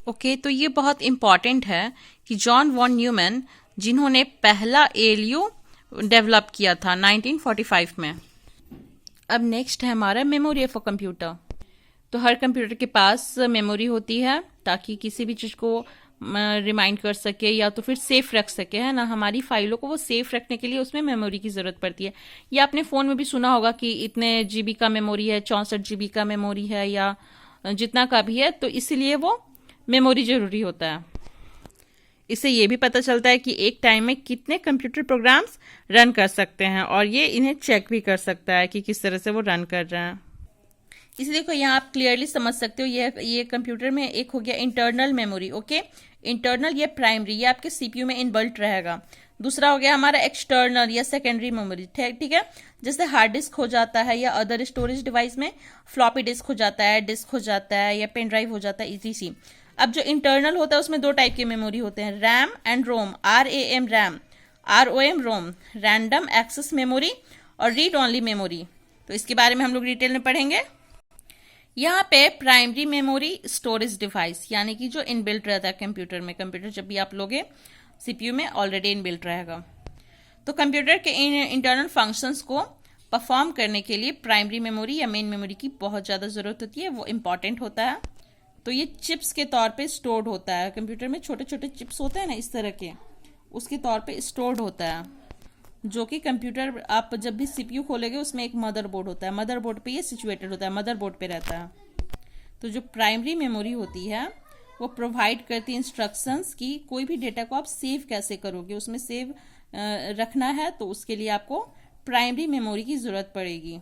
Okay, तो ये बहुत इम्पॉर्टेंट है कि जॉन वॉन न्यूमैन जिन्होंने पहला एएलयू डेवलप किया था 1945 में। अब नेक्स्ट है हमारा मेमोरी ऑफ अ कंप्यूटर। तो हर कंप्यूटर के पास मेमोरी होती है ताकि किसी भी चीज़ को रिमाइंड कर सके या तो फिर सेफ रख सके, है ना। हमारी फाइलों को वो सेफ रखने के लिए उसमें मेमोरी की ज़रूरत पड़ती है। या आपने फ़ोन में भी सुना होगा कि इतने जीबी का मेमोरी है, 64 जीबी का मेमोरी है, या जितना का भी है, तो इसीलिए वो मेमोरी ज़रूरी होता है। इससे ये भी पता चलता है कि एक टाइम में कितने कंप्यूटर प्रोग्राम्स रन कर सकते हैं, और ये इन्हें चेक भी कर सकता है कि किस तरह से वो रन कर रहे हैं। इसे देखो, यहाँ आप क्लियरली समझ सकते हो, ये कंप्यूटर में एक हो गया इंटरनल मेमोरी। ओके, इंटरनल ये प्राइमरी, ये आपके सीपीयू में इनबिल्ट रहेगा। दूसरा हो गया हमारा एक्सटर्नल या सेकेंडरी मेमोरी। ठीक है, जैसे हार्ड डिस्क हो जाता है या अदर स्टोरेज डिवाइस में फ्लॉपी डिस्क हो जाता है, डिस्क हो जाता है, या पेन ड्राइव हो जाता है, इसी। अब जो इंटरनल होता है उसमें दो टाइप के मेमोरी होते हैं, RAM and ROM, RAM RAM, ROM ROM, random access memory और रीड ओनली मेमोरी। तो इसके बारे में हम लोग डिटेल में पढ़ेंगे। यहाँ पे प्राइमरी मेमोरी स्टोरेज डिवाइस, यानी कि जो इनबिल्ट रहता है कंप्यूटर में। कंप्यूटर जब भी आप लोगे सीपीयू में ऑलरेडी इनबिल्ट रहेगा। तो कंप्यूटर के इंटरनल फंक्शंस को परफॉर्म करने के लिए प्राइमरी मेमोरी या मेन मेमोरी की बहुत ज़्यादा ज़रूरत होती है, वो इम्पॉर्टेंट होता है। तो ये चिप्स के तौर पे स्टोर्ड होता है। कंप्यूटर में छोटे छोटे चिप्स होते हैं ना, इस तरह के, उसके तौर पे स्टोर्ड होता है। जो कि कंप्यूटर आप जब भी सीपीयू खोलेंगे उसमें एक मदरबोर्ड होता है, मदरबोर्ड पे ये सिचुएटेड होता है, मदरबोर्ड पे रहता है। तो जो प्राइमरी मेमोरी होती है वो प्रोवाइड करती है इंस्ट्रक्शंस कि कोई भी डेटा को आप सेव कैसे करोगे, उसमें सेव रखना है, तो उसके लिए आपको प्राइमरी मेमोरी की ज़रूरत पड़ेगी।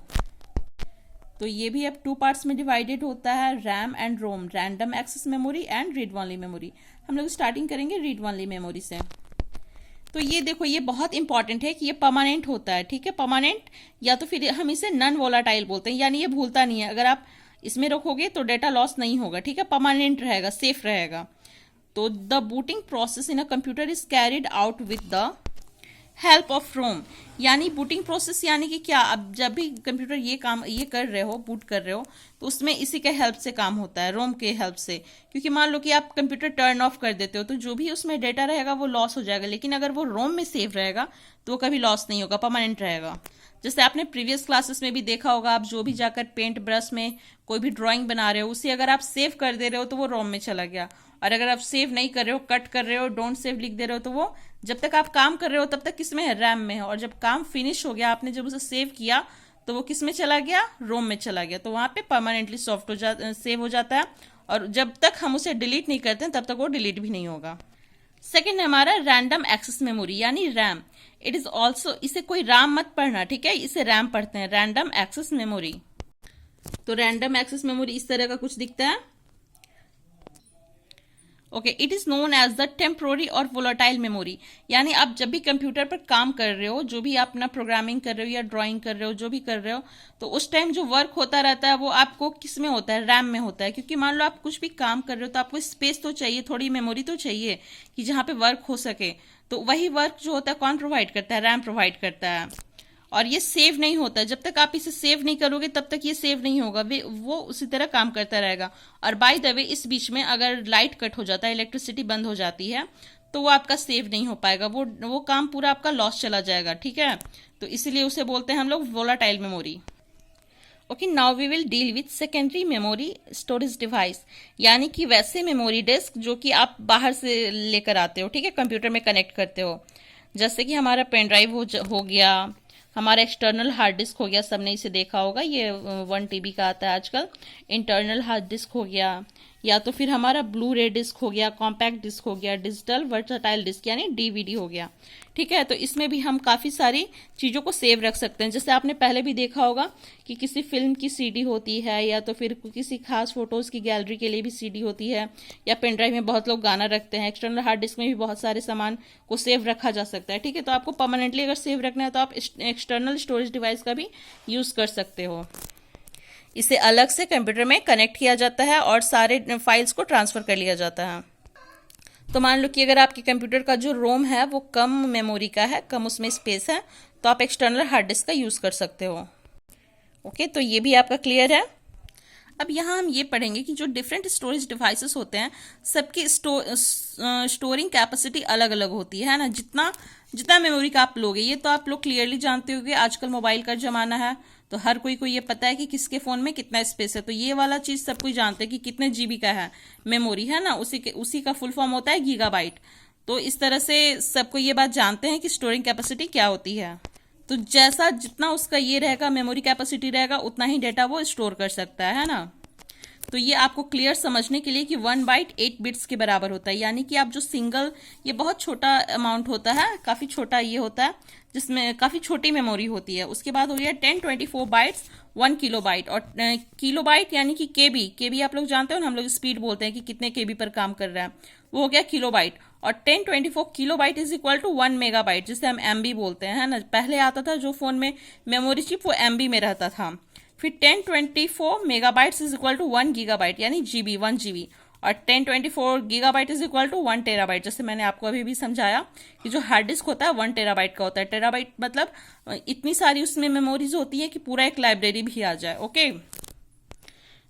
तो ये भी अब 2 पार्ट्स में डिवाइडेड होता है, RAM and ROM, random access memory and read only memory. हम लोग स्टार्टिंग करेंगे रीड ओनली मेमोरी से। तो ये देखो, ये बहुत इंपॉर्टेंट है कि ये परमानेंट होता है। ठीक है, परमानेंट, या तो फिर हम इसे नॉन वोलाटाइल बोलते हैं, यानी ये भूलता नहीं है। अगर आप इसमें रखोगे तो डेटा लॉस नहीं होगा। ठीक है, परमानेंट रहेगा, सेफ रहेगा। तो the booting process in a computer is carried out with the help of ROM. यानी बूटिंग प्रोसेस यानी कि क्या, अब जब भी कंप्यूटर ये कर रहे हो, बूट कर रहे हो, तो उसमें इसी के हेल्प से काम होता है, रोम के हेल्प से। क्योंकि मान लो कि आप कंप्यूटर टर्न ऑफ कर देते हो तो जो भी उसमें डेटा रहेगा वो लॉस हो जाएगा, लेकिन अगर वो रोम में सेव रहेगा तो वो कभी लॉस नहीं होगा, परमानेंट रहेगा। जैसे आपने प्रीवियस क्लासेस में भी देखा होगा, आप जो भी जाकर पेंट ब्रश में कोई भी ड्राइंग बना रहे हो, उसे अगर आप सेव कर दे रहे हो तो वो रोम में चला गया, और अगर आप सेव नहीं कर रहे हो, कट कर रहे हो, डोंट सेव लिख दे रहे हो, तो वो जब तक आप काम कर रहे हो तब तक किस में है, रैम में है, और जब काम फिनिश हो गया, आपने जब उसे सेव किया तो वो किस में चला गया, रोम में चला गया। तो वहां पे परमानेंटली सेव हो जाता है, और जब तक हम उसे डिलीट नहीं करते तब तक वो डिलीट भी नहीं होगा। सेकेंड है हमारा रैंडम एक्सेस मेमोरी यानी रैम। इट इज ऑल्सो, इसे कोई राम मत पढ़ना, ठीक है, इसे रैम पढ़ते हैं, रैंडम एक्सेस मेमोरी। तो रैंडम एक्सेस मेमोरी इस तरह का कुछ दिखता है। Okay, it is known as the temporary और वोलाटाइल मेमोरी। यानी आप जब भी कंप्यूटर पर काम कर रहे हो, जो भी आप अपना प्रोग्रामिंग कर रहे हो या ड्राइंग कर रहे हो, जो भी कर रहे हो, तो उस टाइम जो वर्क होता रहता है वो आपको किस में होता है, रैम में होता है। क्योंकि मान लो आप कुछ भी काम कर रहे हो तो आपको स्पेस तो चाहिए, थोड़ी मेमोरी तो चाहिए कि जहाँ पे वर्क हो सके। तो वही वर्क जो होता है कौन प्रोवाइड करता है, रैम प्रोवाइड करता है। और ये सेव नहीं होता, जब तक आप इसे सेव नहीं करोगे तब तक ये सेव नहीं होगा, वो उसी तरह काम करता रहेगा। और बाय द वे, इस बीच में अगर लाइट कट हो जाता है, इलेक्ट्रिसिटी बंद हो जाती है, तो वो आपका सेव नहीं हो पाएगा, वो काम पूरा आपका लॉस चला जाएगा। ठीक है, तो इसीलिए उसे बोलते हैं हम लोग volatile memory. Okay, now we will deal with secondary memory storage device, यानी कि वैसे मेमोरी डिस्क जो कि आप बाहर से लेकर आते हो, ठीक है, कंप्यूटर में कनेक्ट करते हो। जैसे कि हमारा पेन ड्राइव हो गया, हमारा एक्सटर्नल हार्ड डिस्क हो गया, सबने इसे देखा होगा, ये 1 TB का आता है आजकल। इंटरनल हार्ड डिस्क हो गया, या तो फिर हमारा ब्लू रे डिस्क हो गया, कॉम्पैक्ट डिस्क हो गया, डिजिटल वर्सटाइल डिस्क यानी DVD हो गया। ठीक है, तो इसमें भी हम काफ़ी सारी चीज़ों को सेव रख सकते हैं। जैसे आपने पहले भी देखा होगा कि किसी फिल्म की CD होती है, या तो फिर किसी खास फोटोज़ की गैलरी के लिए भी CD होती है, या पेन ड्राइव में बहुत लोग गाना रखते हैं। एक्सटर्नल हार्ड डिस्क में भी बहुत सारे सामान को सेव रखा जा सकता है। ठीक है, तो आपको परमानेंटली अगर सेव रखना है तो आप एक्सटर्नल स्टोरेज डिवाइस का भी यूज़ कर सकते हो। इसे अलग से कंप्यूटर में कनेक्ट किया जाता है और सारे फाइल्स को ट्रांसफ़र कर लिया जाता है। तो मान लो कि अगर आपके कंप्यूटर का जो रोम है वो कम मेमोरी का है, कम उसमें स्पेस है, तो आप एक्सटर्नल हार्ड डिस्क का यूज़ कर सकते हो। ओके, तो ये भी आपका क्लियर है। अब यहाँ हम ये पढ़ेंगे कि जो डिफरेंट स्टोरेज डिवाइसेस होते हैं सबकी स्टोरिंग कैपेसिटी अलग अलग होती है ना। जितना जितना मेमोरी का आप लोगे, ये तो आप लोग क्लियरली जानते होंगे, आजकल मोबाइल का जमाना है तो हर कोई को ये पता है कि किसके फोन में कितना स्पेस है। तो ये वाला चीज सब कोई जानते हैं कि कितने जीबी का है मेमोरी, है ना। उसी का फुल फॉर्म होता है गीगाबाइट। तो इस तरह से सबको ये बात जानते हैं कि स्टोरिंग कैपेसिटी क्या होती है। तो जैसा जितना उसका ये रहेगा मेमोरी कैपेसिटी रहेगा, उतना ही डेटा वो स्टोर कर सकता है ना। तो ये आपको क्लियर समझने के लिए कि 1 बाइट 8 बिट्स के बराबर होता है, यानी कि आप जो सिंगल, ये बहुत छोटा अमाउंट होता है, काफी छोटा ये होता है, जिसमें काफी छोटी मेमोरी होती है। उसके बाद हो गया 1024 बाइट्स 1 किलोबाइट, और किलोबाइट यानी कि केबी आप लोग जानते हो ना, हम लोग स्पीड बोलते हैं कि कितने केबी पर काम कर रहा है, वो हो गया किलोबाइट। और 1024 kilobyte is equal to 1 megabyte, जिसे हम एमबी बोलते हैं, है ना। पहले आता था जो फोन में मेमोरी चिप वो एमबी में रहता था। फिर 1024 megabytes is equal to 1 gigabyte यानी जीबी 1 जीबी, और 1024 gigabyte is equal to 1 terabyte. जैसे मैंने आपको अभी भी समझाया कि जो हार्ड डिस्क होता है 1 टेराबाइट का होता है। टेराबाइट मतलब इतनी सारी उसमें मेमोरीज होती है कि पूरा एक लाइब्रेरी भी आ जाए। ओके,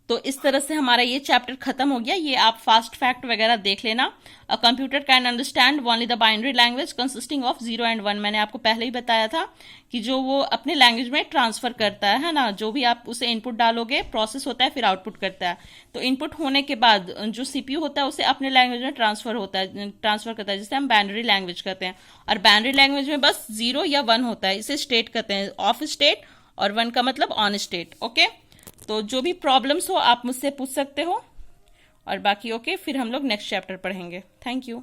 तो इस तरह से हमारा ये चैप्टर खत्म हो गया। ये आप फास्ट फैक्ट वगैरह देख लेना। A computer can understand only the binary language consisting of 0 and 1। मैंने आपको पहले ही बताया था कि जो वो अपने लैंग्वेज में ट्रांसफर करता है ना, जो भी आप उसे इनपुट डालोगे प्रोसेस होता है, फिर आउटपुट करता है। तो इनपुट होने के बाद जो सीपीयू होता है उसे अपने लैंग्वेज में ट्रांसफर करता है, जिसे हम बाइनरी लैंग्वेज कहते हैं। और बाइनरी लैंग्वेज में बस 0 या 1 होता है, इसे स्टेट कहते हैं, ऑफ स्टेट, और 1 का मतलब ऑन स्टेट। ओके, तो जो भी प्रॉब्लम्स हो आप मुझसे पूछ सकते हो, और बाकी ओके, फिर हम लोग नेक्स्ट चैप्टर पढ़ेंगे। Thank you.